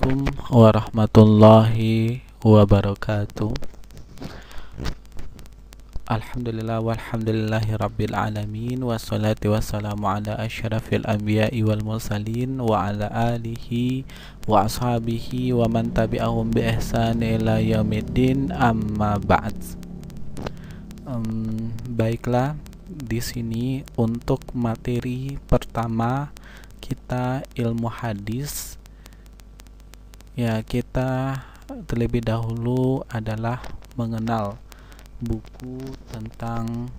Assalamualaikum warahmatullahi wabarakatuh. Alhamdulillah walhamdulillahi rabbil alamin, wassalatu wassalamu ala asyrafil anbiya'i wal mursalin wa ala alihi wa ashabihi wa man tabi'ahum bi ihsan ila yaumiddin, amma ba'd. Baiklah, di sini untuk materi pertama kita ilmu hadis. Ya, kita terlebih dahulu adalah mengenal buku tentang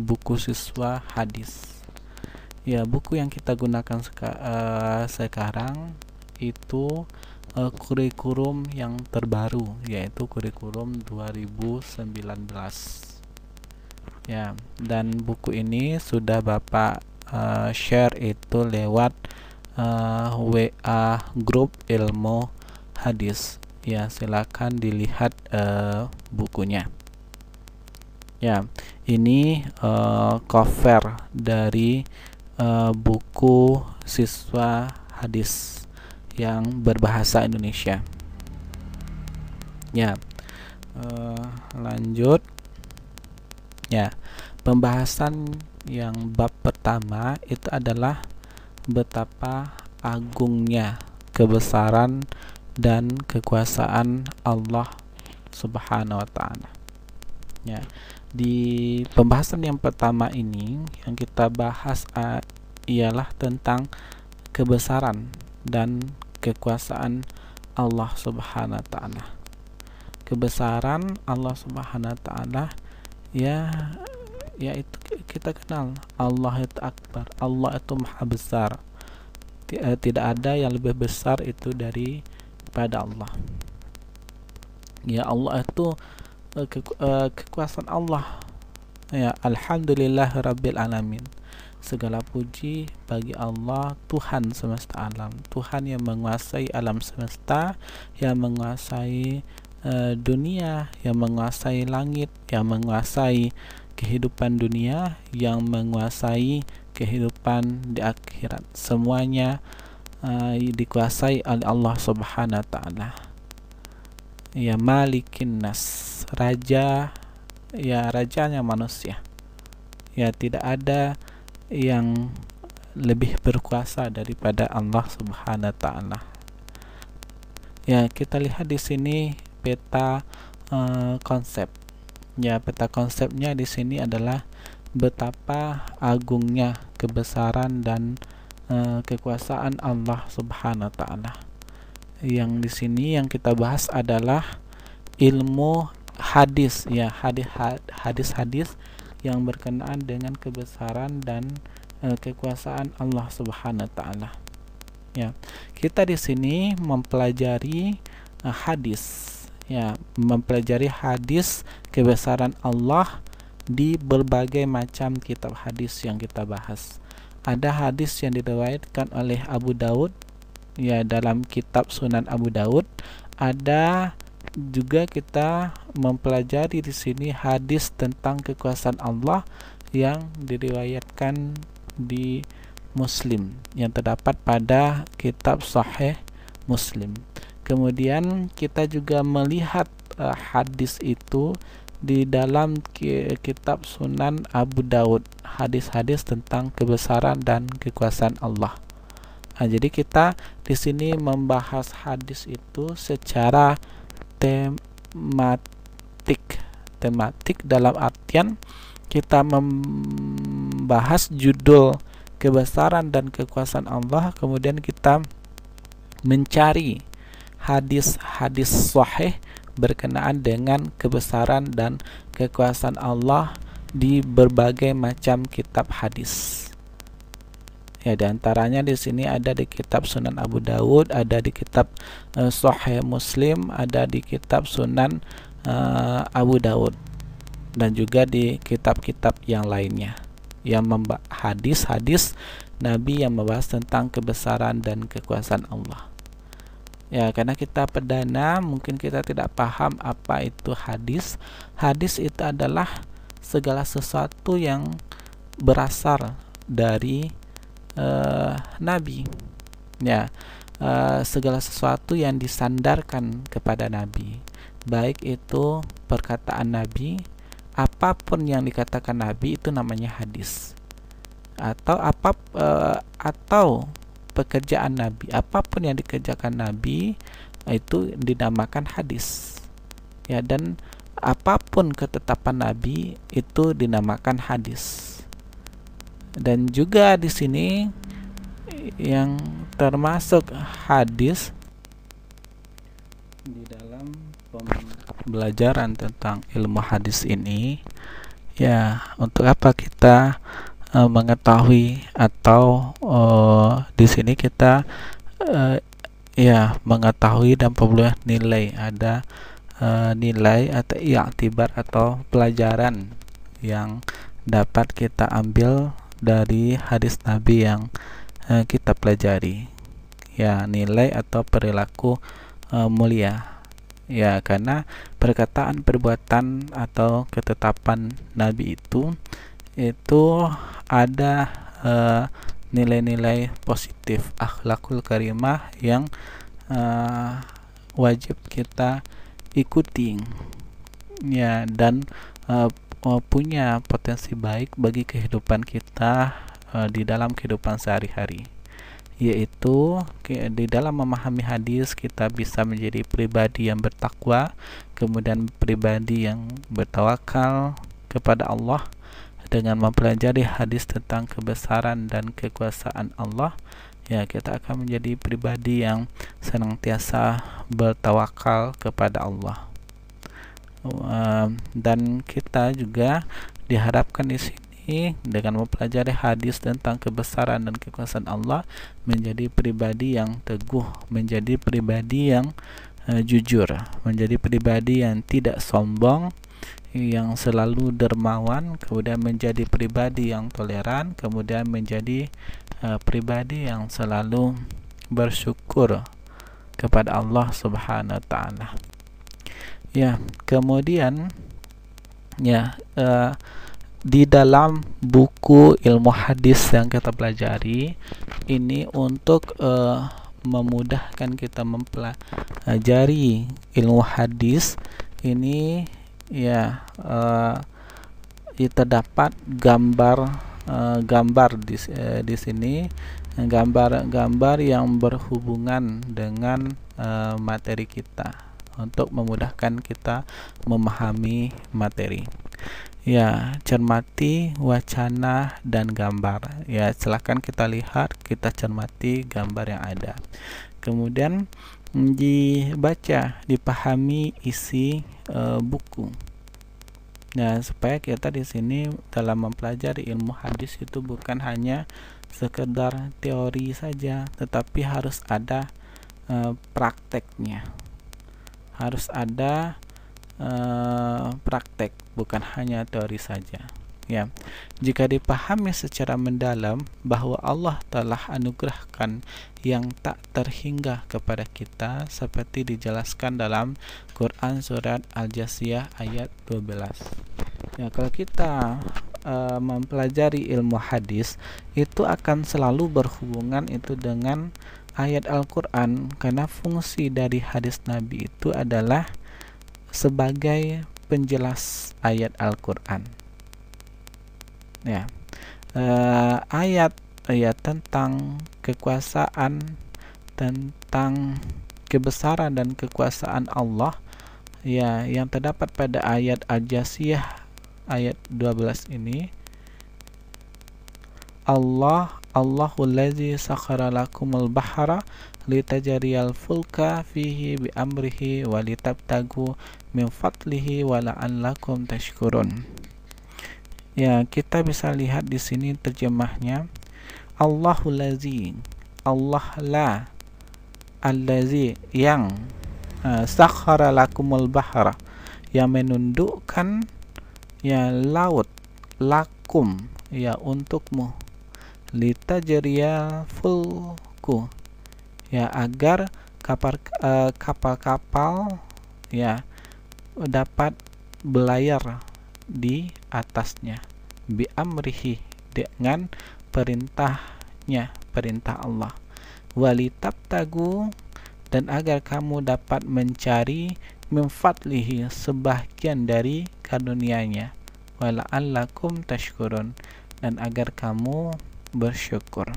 buku siswa hadis. Ya, buku yang kita gunakan sekarang itu kurikulum yang terbaru, yaitu kurikulum 2019. Ya, dan buku ini sudah Bapak share itu lewat WA grup ilmu hadis. Ya, silakan dilihat bukunya. Ya, ini cover dari buku siswa hadis yang berbahasa Indonesia. Ya, lanjut. Ya, pembahasan yang bab pertama itu adalah betapa agungnya kebesaran dan kekuasaan Allah Subhanahu wa ta'ala. Ya, di pembahasan yang pertama ini yang kita bahas ialah tentang kebesaran dan kekuasaan Allah Subhanahu wa ta'ala. Kebesaran Allah Subhanahu wa ta'ala, ya itu kita kenal, Allah itu akbar, Allah itu maha besar. Tidak ada yang lebih besar itu daripada Allah. Ya, Allah itu kekuasaan Allah. Ya, alhamdulillah rabbil alamin. Segala puji bagi Allah, Tuhan semesta alam, Tuhan yang menguasai alam semesta, yang menguasai dunia, yang menguasai langit, yang menguasai kehidupan dunia, yang menguasai kehidupan di akhirat. Semuanya dikuasai oleh Allah Subhanahu wa ta'ala. Ya, Malikin Nas, raja, ya rajanya manusia. Ya, tidak ada yang lebih berkuasa daripada Allah Subhanahu wa ta'ala. Ya, kita lihat di sini peta konsep. Ya, peta konsepnya di sini adalah betapa agungnya kebesaran dan kekuasaan Allah Subhanahu wa ta'ala. Yang di sini yang kita bahas adalah ilmu hadis, ya, hadis-hadis yang berkenaan dengan kebesaran dan kekuasaan Allah Subhanahu wa ta'ala. Ya, kita di sini mempelajari hadis. Ya, mempelajari hadis kebesaran Allah di berbagai macam kitab hadis yang kita bahas. Ada hadis yang diriwayatkan oleh Abu Daud, ya, dalam kitab Sunan Abu Daud. Ada juga kita mempelajari di sini hadis tentang kekuasaan Allah yang diriwayatkan di Muslim, yang terdapat pada kitab Sahih Muslim. Kemudian kita juga melihat hadis itu di dalam kitab Sunan Abu Daud, hadis-hadis tentang kebesaran dan kekuasaan Allah. Nah, jadi kita di sini membahas hadis itu secara tematik dalam artian kita membahas judul kebesaran dan kekuasaan Allah, kemudian kita mencari hadis-hadis sahih berkenaan dengan kebesaran dan kekuasaan Allah di berbagai macam kitab hadis. Ya, di antaranya di sini ada di kitab Sunan Abu Daud, ada di kitab Sahih Muslim, ada di kitab Sunan Abu Daud, dan juga di kitab-kitab yang lainnya yang membahas hadis-hadis Nabi yang membahas tentang kebesaran dan kekuasaan Allah. Ya, karena kita perdana mungkin kita tidak paham apa itu hadis. Hadis itu adalah segala sesuatu yang berasal dari Nabi. Ya, segala sesuatu yang disandarkan kepada Nabi, baik itu perkataan Nabi, apapun yang dikatakan Nabi itu namanya hadis, atau atau pekerjaan Nabi, apapun yang dikerjakan Nabi itu dinamakan hadis, ya. Dan apapun ketetapan Nabi itu dinamakan hadis. Dan juga di sini yang termasuk hadis di dalam pembelajaran tentang ilmu hadis ini, ya, untuk apa kita mengetahui atau di sini kita ya mengetahui dan perlu nilai, ada nilai atau i'tibar atau pelajaran yang dapat kita ambil dari hadis Nabi yang kita pelajari, ya, nilai atau perilaku mulia, ya, karena perkataan, perbuatan atau ketetapan Nabi itu ada nilai-nilai positif, akhlakul karimah yang wajib kita ikuti, ya, dan punya potensi baik bagi kehidupan kita di dalam kehidupan sehari-hari, yaitu di dalam memahami hadis kita bisa menjadi pribadi yang bertakwa, kemudian pribadi yang bertawakal kepada Allah. Dengan mempelajari hadis tentang kebesaran dan kekuasaan Allah, ya, kita akan menjadi pribadi yang senantiasa bertawakal kepada Allah. Dan kita juga diharapkan di sini dengan mempelajari hadis tentang kebesaran dan kekuasaan Allah menjadi pribadi yang teguh, menjadi pribadi yang jujur, menjadi pribadi yang tidak sombong, yang selalu dermawan, kemudian menjadi pribadi yang toleran, kemudian menjadi pribadi yang selalu bersyukur kepada Allah Subhanahu wa taala. Ya, kemudian ya di dalam buku ilmu hadis yang kita pelajari ini untuk memudahkan kita mempelajari ilmu hadis ini, ya, terdapat gambar di sini, gambar-gambar yang berhubungan dengan materi kita untuk memudahkan kita memahami materi. Ya, cermati wacana dan gambar. Ya, silakan kita lihat, kita cermati gambar yang ada. Kemudian dibaca, dipahami isi buku. Nah, supaya kita di sini dalam mempelajari ilmu hadis itu bukan hanya sekedar teori saja, tetapi harus ada prakteknya. Harus ada praktek, bukan hanya teori saja. Ya, jika dipahami secara mendalam bahwa Allah telah anugerahkan yang tak terhingga kepada kita seperti dijelaskan dalam Quran surat Al-Jasiyah ayat 12. Ya, kalau kita mempelajari ilmu hadis itu akan selalu berhubungan itu dengan ayat Al-Quran, karena fungsi dari hadis Nabi itu adalah sebagai penjelas ayat Al-Quran. Ya, ayat tentang kekuasaan, tentang kebesaran dan kekuasaan Allah, ya, yang terdapat pada ayat Al-Jasiyah ayat 12 ini, Allahul ladzi sakhara lakumul bahra litajriyal fulka fihi bi amrihi wa litabtagu min fadlihi wa la'allakum tashkurun. Ya, kita bisa lihat di sini terjemahnya, Allahul ladzi, Allah la, allazi yang, sakhara lakumul bahra, yang menundukkan, ya, laut, lakum, ya, untukmu, litajriyal fulku, ya, agar kapal-kapal ya dapat belayar di atasnya, bi amrihi, dengan perintahnya, perintah Allah, walitabtagu, dan agar kamu dapat mencari min fadlihi, sebahagian dari karunia-Nya, wala'allakum tashkurun, dan agar kamu bersyukur.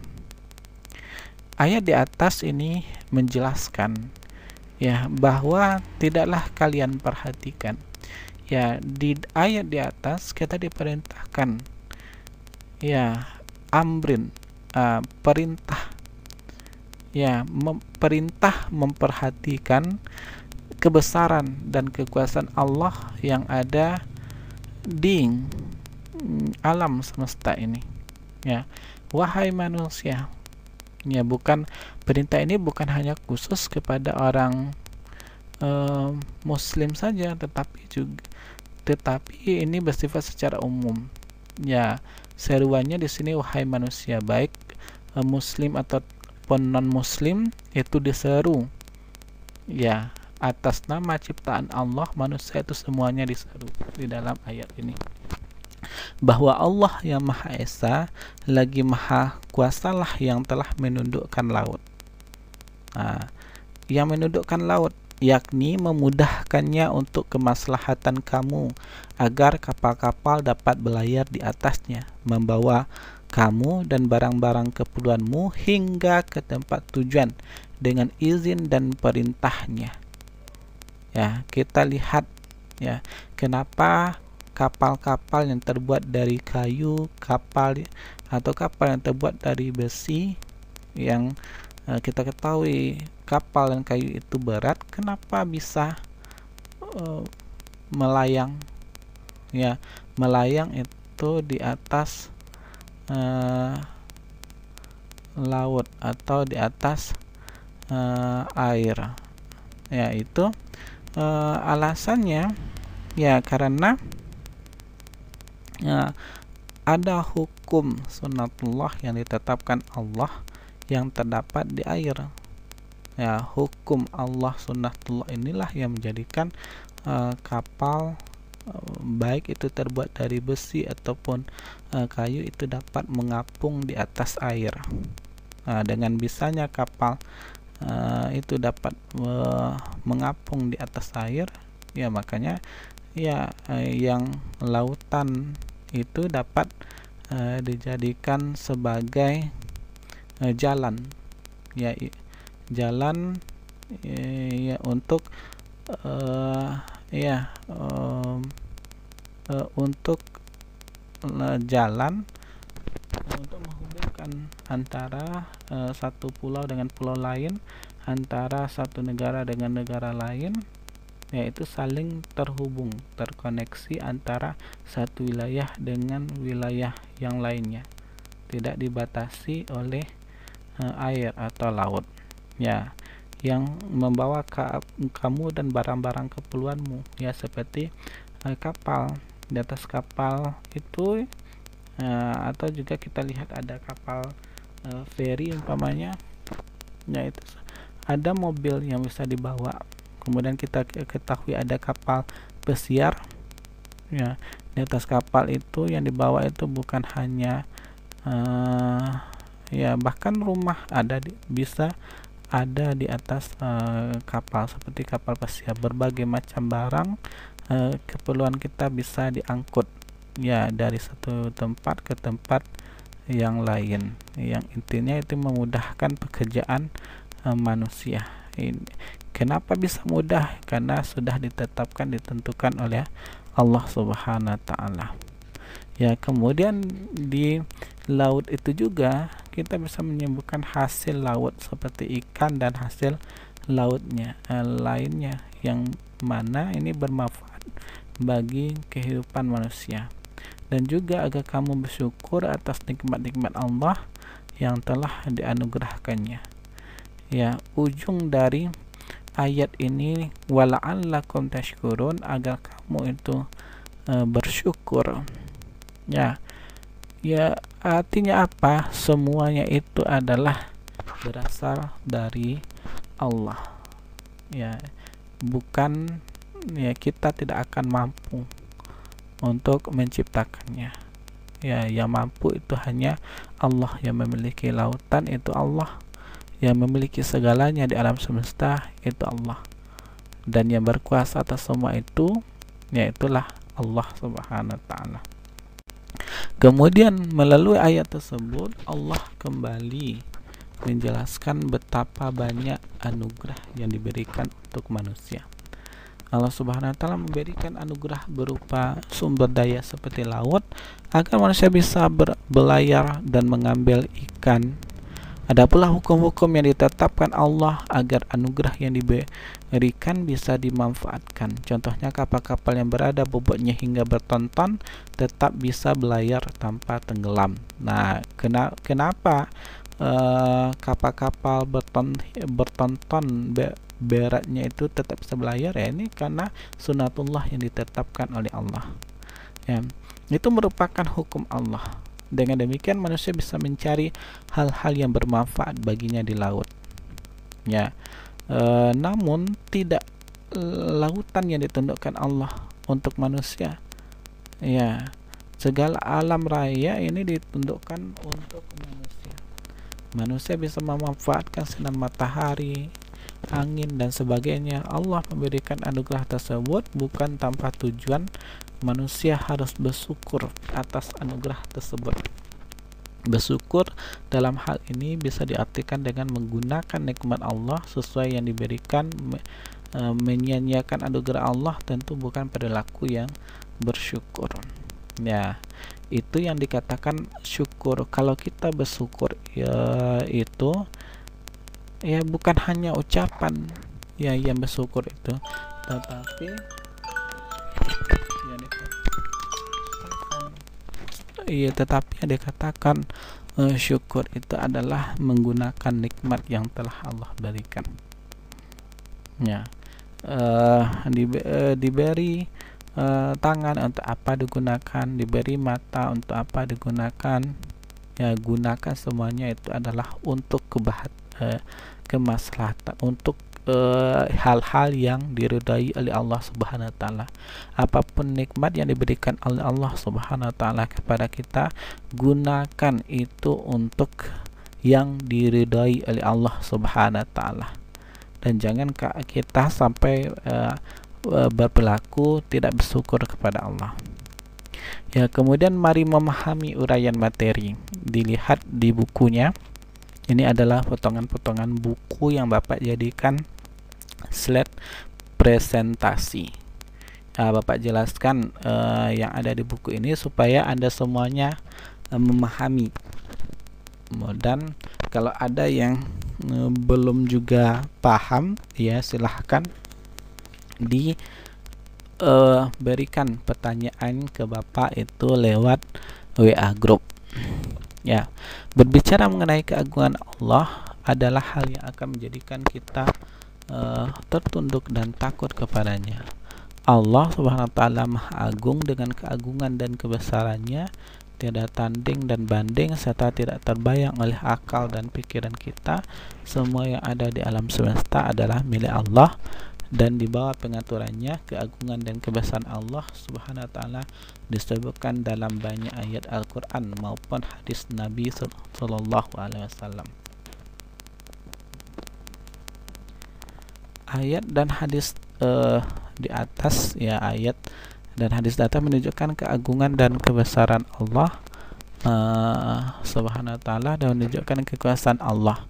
Ayat di atas ini menjelaskan ya bahwa tidaklah kalian perhatikan ya, di ayat di atas kita diperintahkan ya amrin, perintah ya, perintah memperhatikan kebesaran dan kekuasaan Allah yang ada di alam semesta ini ya. Wahai manusia ya, bukan perintah ini bukan hanya khusus kepada orang muslim saja, tetapi ini bersifat secara umum ya. Seruannya di sini wahai manusia, baik muslim ataupun non muslim itu diseru ya atas nama ciptaan Allah. Manusia itu semuanya diseru di dalam ayat ini bahwa Allah yang Maha Esa lagi Maha Kuasalah yang telah menundukkan laut. Yang menundukkan laut yakni memudahkannya untuk kemaslahatan kamu, agar kapal-kapal dapat berlayar di atasnya, membawa kamu dan barang-barang keperluanmu hingga ke tempat tujuan dengan izin dan perintahnya. Ya, kita lihat ya, kenapa kapal-kapal yang terbuat dari kayu, kapal yang terbuat dari besi, yang kita ketahui kapal dan kayu itu berat, kenapa bisa melayang ya, melayang itu di atas laut atau di atas air ya. Itu alasannya ya karena ada hukum sunnatullah yang ditetapkan Allah yang terdapat di air ya. Hukum Allah sunnatullah inilah yang menjadikan kapal baik itu terbuat dari besi ataupun kayu itu dapat mengapung di atas air. Dengan bisanya kapal itu dapat mengapung di atas air ya, makanya ya yang lautan itu dapat dijadikan sebagai jalan ya, jalan ya untuk untuk jalan untuk menghubungkan antara satu pulau dengan pulau lain, antara satu negara dengan negara lain, yaitu saling terhubung, terkoneksi antara satu wilayah dengan wilayah yang lainnya, tidak dibatasi oleh air atau laut ya, yang membawa kamu dan barang-barang keperluanmu ya, seperti kapal. Di atas kapal itu atau juga kita lihat ada kapal feri umpamanya ya, itu ada mobil yang bisa dibawa. Kemudian kita ketahui ada kapal pesiar ya. Di atas kapal itu yang dibawa itu bukan hanya ya, bahkan rumah bisa ada di atas kapal, seperti kapal pesiar. Berbagai macam barang keperluan kita bisa diangkut ya dari satu tempat ke tempat yang lain. Yang intinya itu memudahkan pekerjaan manusia. Kenapa bisa mudah? Karena sudah ditetapkan, ditentukan oleh Allah Subhanahu wa taala. Ya, kemudian di laut itu juga kita bisa menyembuhkan hasil laut seperti ikan dan hasil lautnya lainnya, yang mana ini bermanfaat bagi kehidupan manusia. Dan juga agar kamu bersyukur atas nikmat-nikmat Allah yang telah dianugerahkannya. Ya, ujung dari ayat ini wala'allakum tashkurun, agar kamu itu bersyukur. Ya, artinya apa? Semuanya itu adalah berasal dari Allah. Ya, bukan ya, kita tidak akan mampu untuk menciptakannya. Ya, yang mampu itu hanya Allah. Yang memiliki lautan itu Allah. yang memiliki segalanya di alam semesta itu Allah, dan yang berkuasa atas semua itu yaitulah Allah Subhanahu wa taala. Kemudian melalui ayat tersebut Allah kembali menjelaskan betapa banyak anugerah yang diberikan untuk manusia. Allah Subhanahu wa taala memberikan anugerah berupa sumber daya seperti laut agar manusia bisa berlayar dan mengambil ikan. Ada pula hukum-hukum yang ditetapkan Allah agar anugerah yang diberikan bisa dimanfaatkan. Contohnya kapal-kapal yang berada bobotnya hingga berton-ton tetap bisa berlayar tanpa tenggelam. Nah, kenapa kapal-kapal berton-ton beratnya itu tetap bisa berlayar? Ya, ini karena sunatullah yang ditetapkan oleh Allah. Ya, itu merupakan hukum Allah. Dengan demikian manusia bisa mencari hal-hal yang bermanfaat baginya di laut. Ya, namun tidak lautan yang ditundukkan Allah untuk manusia. Ya, segala alam raya ini ditundukkan untuk manusia. Manusia bisa memanfaatkan sinar matahari, angin dan sebagainya. Allah memberikan anugerah tersebut bukan tanpa tujuan. Manusia harus bersyukur atas anugerah tersebut. Bersyukur dalam hal ini bisa diartikan dengan menggunakan nikmat Allah sesuai yang diberikan. Menyia-nyiakan anugerah Allah tentu bukan perilaku yang bersyukur. Ya, itu yang dikatakan syukur. Kalau kita bersyukur ya itu ya bukan hanya ucapan ya yang bersyukur itu, tetapi yang dikatakan syukur itu adalah menggunakan nikmat yang telah Allah berikan. Ya, diberi tangan untuk apa digunakan, diberi mata untuk apa digunakan. Ya, gunakan semuanya itu adalah untuk kemaslahatan, untuk hal-hal yang diridai oleh Allah Subhanahu wa taala. Apapun nikmat yang diberikan oleh Allah Subhanahu wa taala kepada kita, gunakan itu untuk yang diridai oleh Allah Subhanahu wa taala. Dan jangan kita sampai berperilaku tidak bersyukur kepada Allah. Ya, kemudian mari memahami uraian materi. Dilihat di bukunya. Ini adalah potongan-potongan buku yang Bapak jadikan slide presentasi. Bapak jelaskan yang ada di buku ini supaya Anda semuanya memahami. Dan kalau ada yang belum juga paham, ya silahkan diberikan pertanyaan ke Bapak itu lewat WA group. Ya, berbicara mengenai keagungan Allah adalah hal yang akan menjadikan kita tertunduk dan takut kepadanya. Allah Subhanahu wa taala Maha Agung, dengan keagungan dan kebesarannya tiada tanding dan banding serta tidak terbayang oleh akal dan pikiran kita. Semua yang ada di alam semesta adalah milik Allah dan di bawah pengaturannya. Keagungan dan kebesaran Allah Subhanahu wa taala disebutkan dalam banyak ayat Al-Qur'an maupun hadis Nabi sallallahu alaihi wasallam. Ayat dan hadis di atas, ya, ayat dan hadis data menunjukkan keagungan dan kebesaran Allah Subhanahu wa taala dan menunjukkan kekuasaan Allah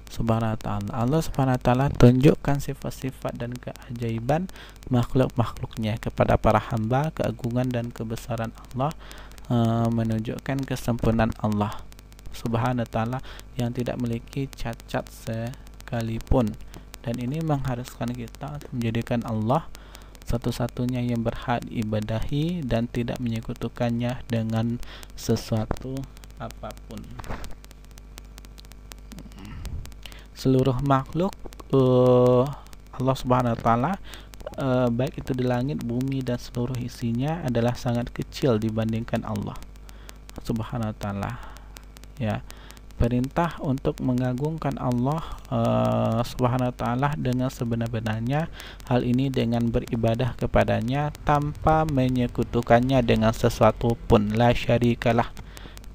Subhanahu wa taala. Allah Subhanahu wa taala tunjukkan sifat-sifat dan keajaiban makhluk-makhluknya kepada para hamba. Keagungan dan kebesaran Allah menunjukkan kesempurnaan Allah Subhanahu wa taala yang tidak memiliki cacat sekalipun, dan ini mengharuskan kita untuk menjadikan Allah satu-satunya yang berhak diibadahi dan tidak menyekutukannya dengan sesuatu apapun. Seluruh makhluk Allah Subhanahu wa taala, baik itu di langit, bumi dan seluruh isinya adalah sangat kecil dibandingkan Allah Subhanahu wa taala. Ya, perintah untuk mengagungkan Allah Subhanahu wa taala dengan sebenar-benarnya, hal ini dengan beribadah kepadanya tanpa menyekutukannya dengan sesuatu pun, la syarikalah.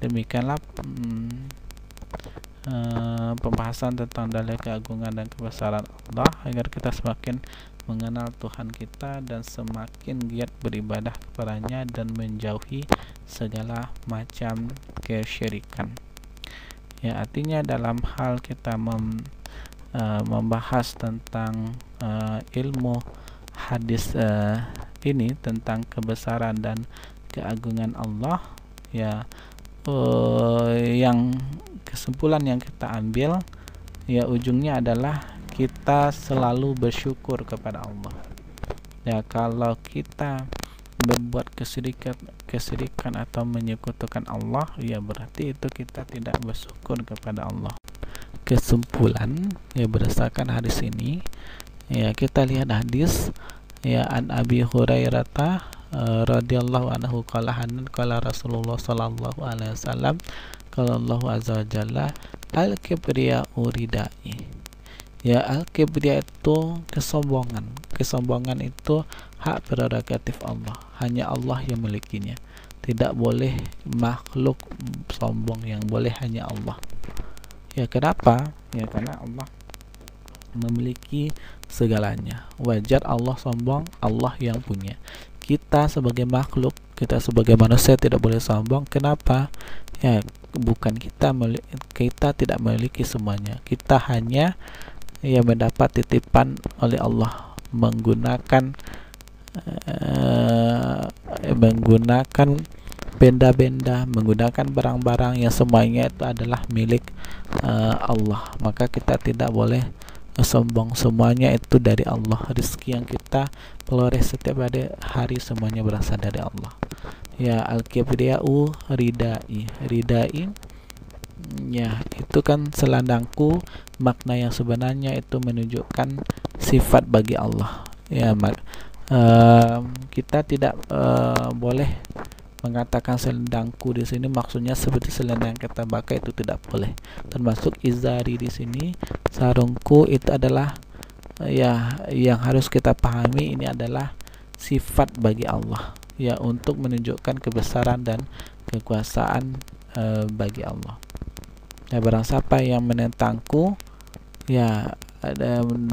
Demikianlah pembahasan tentang dalil keagungan dan kebesaran Allah agar kita semakin mengenal Tuhan kita dan semakin giat beribadah kepadanya dan menjauhi segala macam kesyirikan. Ya, artinya dalam hal kita membahas tentang ilmu hadis ini tentang kebesaran dan keagungan Allah, ya, yang kesimpulan yang kita ambil, ya, ujungnya adalah kita selalu bersyukur kepada Allah. Ya, kalau kita berbuat kesyirikan atau menyekutukan Allah, ya berarti itu kita tidak bersyukur kepada Allah. Kesimpulan, ya, berdasarkan hadis ini, ya, kita lihat hadis, ya, an Abi Hurairah radhiyallahu anhu qala Rasulullah sallallahu alaihi wasallam qala Allah azza wa jalla al kibriya'u ridai. Ya, al kibriya itu kesombongan. Kesombongan itu hak prerogatif Allah. Hanya Allah yang memilikinya. Tidak boleh makhluk sombong, yang boleh hanya Allah. Ya, kenapa? Ya, karena Allah memiliki segalanya. Wajar Allah sombong, Allah yang punya. Kita sebagai makhluk, kita sebagai manusia tidak boleh sombong. Kenapa? Ya, bukan kita tidak memiliki semuanya. Kita hanya, ya, mendapat titipan oleh Allah menggunakan benda-benda, menggunakan barang-barang yang semuanya itu adalah milik Allah. Maka kita tidak boleh sombong, semuanya itu dari Allah. Rezeki yang kita peroleh setiap hari semuanya berasal dari Allah. Ya, al-kibriya'u ridai. Ridai, ya, itu kan selendangku. Makna yang sebenarnya itu menunjukkan sifat bagi Allah. Ya, kita tidak boleh mengatakan selendangku di sini maksudnya seperti selendang yang kita pakai, itu tidak boleh. Termasuk izari di sini, sarungku, itu adalah, ya, yang harus kita pahami, ini adalah sifat bagi Allah, ya, untuk menunjukkan kebesaran dan kekuasaan bagi Allah. Ya, barang siapa yang menentangku, ya,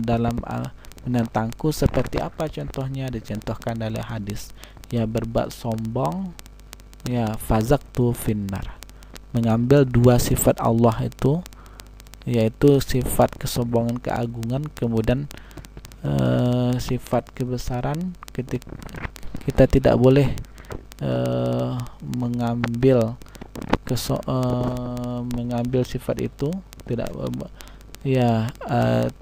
dalam menentangku seperti apa contohnya? Dicontohkan dalam hadis, ya, berbuat sombong, ya, fazaqtu finnar, mengambil dua sifat Allah itu, yaitu sifat kesombongan, keagungan, kemudian sifat kebesaran. Ketika kita tidak boleh mengambil sifat itu, tidak, ya,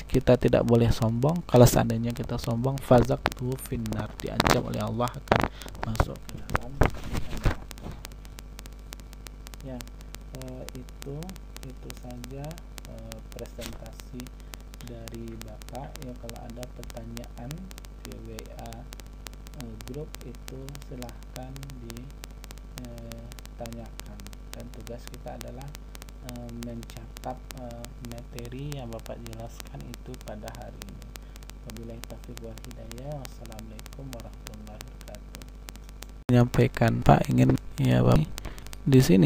kita tidak boleh sombong. Kalau seandainya kita sombong, fazaqtu finnar, diancam oleh Allah akan masuk ke dalam. Ya, itu saja presentasi dari Bapak. Ya, kalau ada pertanyaan di WA grup itu silahkan ditanyakan, dan tugas kita adalah mencatat materi yang Bapak jelaskan itu pada hari ini. Wabillahi taufiq wal hidayah. Wassalamualaikum warahmatullahi wabarakatuh. Menyampaikan Pak ingin, ya, Bapak di sini